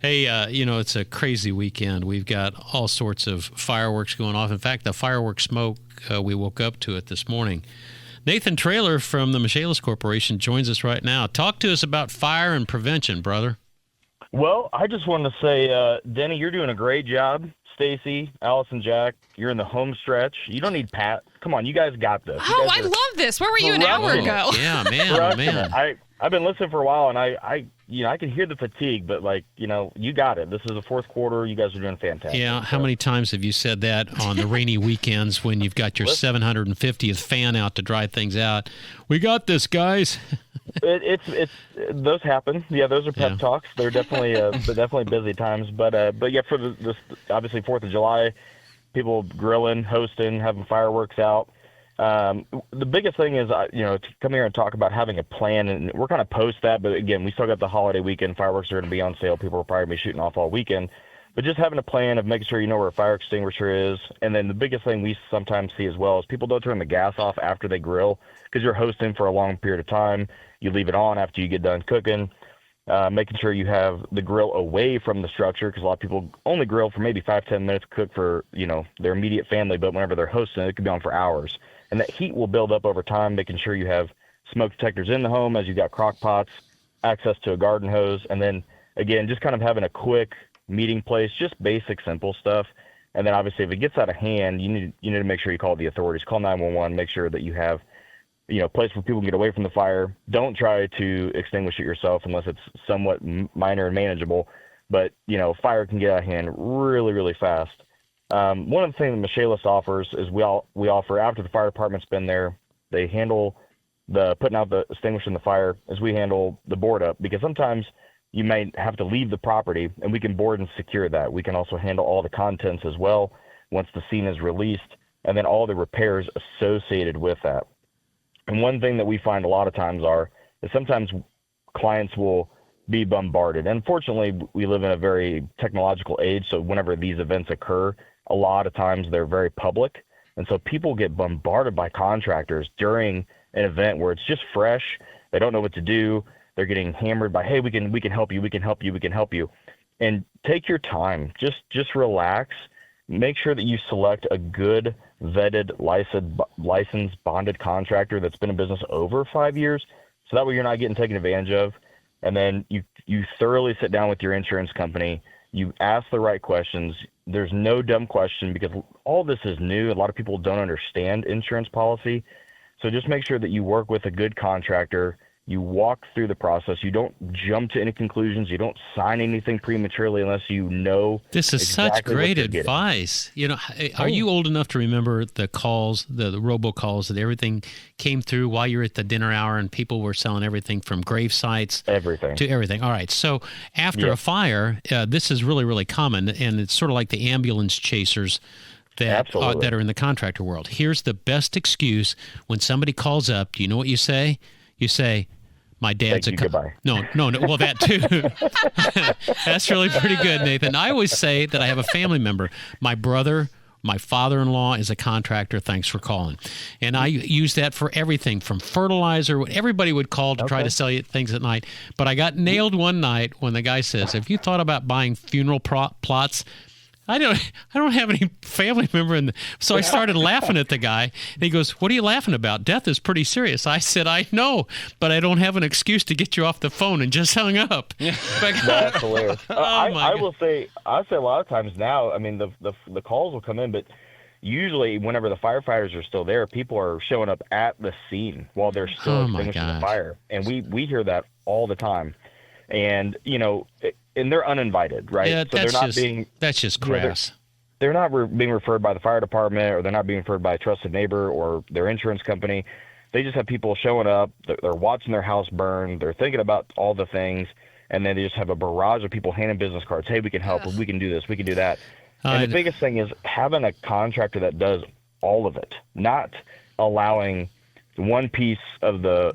Hey, it's a crazy weekend. We've got all sorts of fireworks going off. In fact, the fireworks smoke, we woke up to it this morning. Nathan Traylor from the Michaelis Corporation joins us right now. Talk to us about fire and prevention, brother. Well, I just wanted to say, Denny, you're doing a great job. Stacy, Allison, Jack, you're in the home stretch. You don't need Pat. Come on, you guys got this. Oh, I love this. Where were you an hour ago? Yeah, man. I've been listening for a while, and I can hear the fatigue, but you got it. This is the fourth quarter. You guys are doing fantastic. Yeah. How many times have you said that on the rainy weekends when you've got your 750th fan out to dry things out? We got this, guys. It's those happen. Yeah, those are pep talks. They're definitely busy times. But yeah, for this obviously 4th of July, people grilling, hosting, having fireworks out. The biggest thing is, to come here and talk about having a plan, and we're kind of post that, but again, we still got the holiday weekend. Fireworks are going to be on sale. People will probably be shooting off all weekend, but just having a plan of making sure you know where a fire extinguisher is. And then the biggest thing we sometimes see as well is people don't turn the gas off after they grill because you're hosting for a long period of time. You leave it on after you get done cooking. Making sure you have the grill away from the structure, because a lot of people only grill for maybe 5-10 minutes, cook for their immediate family, but whenever they're hosting, it could be on for hours. And that heat will build up over time, making sure you have smoke detectors in the home as you've got crock pots, access to a garden hose, and then, again, just kind of having a quick meeting place, just basic, simple stuff. And then, obviously, if it gets out of hand, you need to make sure you call the authorities. Call 911, make sure that you have a place where people can get away from the fire. Don't try to extinguish it yourself unless it's somewhat minor and manageable. But, fire can get out of hand really, really fast. One of the things that Michaelis offers is we offer, after the fire department's been there, they handle the putting out the extinguishing the fire, as we handle the board up, because sometimes you may have to leave the property, and we can board and secure that. We can also handle all the contents as well once the scene is released, and then all the repairs associated with that. And one thing that we find a lot of times is sometimes clients will be bombarded. And unfortunately, we live in a very technological age, so whenever these events occur, a lot of times they're very public. And so people get bombarded by contractors during an event where it's just fresh. They don't know what to do. They're getting hammered by, hey, we can help you, we can help you, we can help you. And take your time. Just relax. Make sure that you select a good, vetted, licensed, bonded contractor that's been in business over 5 years, so that way you're not getting taken advantage of. And then you thoroughly sit down with your insurance company. You ask the right questions. There's no dumb question, because all this is new. A lot of people don't understand insurance policy. So just make sure that you work with a good contractor. You walk through the process. You don't jump to any conclusions. You don't sign anything prematurely unless you know. This is such great advice. Are you old enough to remember the calls, the robocalls, that everything came through while you were at the dinner hour and people were selling everything from grave sites to everything? All right. So after a fire, this is really, really common, and it's sort of like the ambulance chasers that are in the contractor world. Here's the best excuse when somebody calls up. Do you know what you say? You say, my dad's goodbye. No. Well, that too. That's really pretty good, Nathan. I always say that I have a family member. My brother, my father-in-law is a contractor. Thanks for calling. And I use that for everything from fertilizer. Everybody would call to try to sell you things at night. But I got nailed one night when the guy says, have you thought about buying funeral plots? I don't have any family member so I started laughing at the guy, and he goes, what are you laughing about? Death is pretty serious. I said, I know, but I don't have an excuse to get you off the phone, and just hung up. That's hilarious. I will say a lot of times now, I mean, the calls will come in, but usually whenever the firefighters are still there, people are showing up at the scene while they're still extinguishing the fire. And we hear that all the time. And, and they're uninvited, right? Yeah, so that's just crass. They're not being referred by the fire department, or they're not being referred by a trusted neighbor or their insurance company. They just have people showing up. They're watching their house burn. They're thinking about all the things. And then they just have a barrage of people handing business cards. Hey, we can help. We can do this. We can do that. And the biggest thing is having a contractor that does all of it, not allowing one piece of the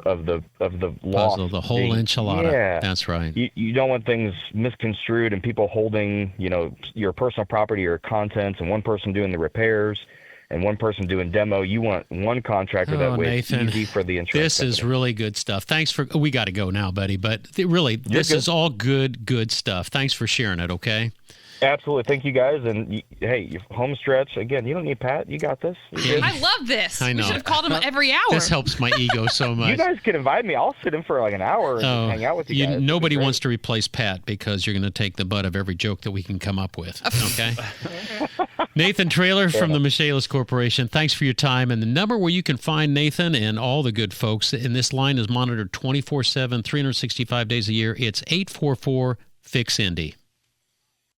loss, puzzle, the whole enchilada. Yeah, that's right. You don't want things misconstrued and people holding, your personal property or contents, and one person doing the repairs. and one person doing demo. You want one contractor that way Nathan, it's easy for the insurance this company. is really good stuff. Thanks for. We got to go now, buddy. But really, this is all good stuff. Thanks for sharing it. Okay. Absolutely. Thank you, guys. And hey, your home stretch again. You don't need Pat. You got this. I love this. I know. We should have called him every hour. This helps my ego so much. You guys can invite me. I'll sit in for like an hour and just hang out with you guys. Nobody wants to replace Pat because you're going to take the butt of every joke that we can come up with. Okay. Nathan Traylor from the Michaelis Corporation. Thanks for your time. And the number where you can find Nathan and all the good folks, and this line is monitored 24/7, 365 days a year. It's 844-FIX-INDY.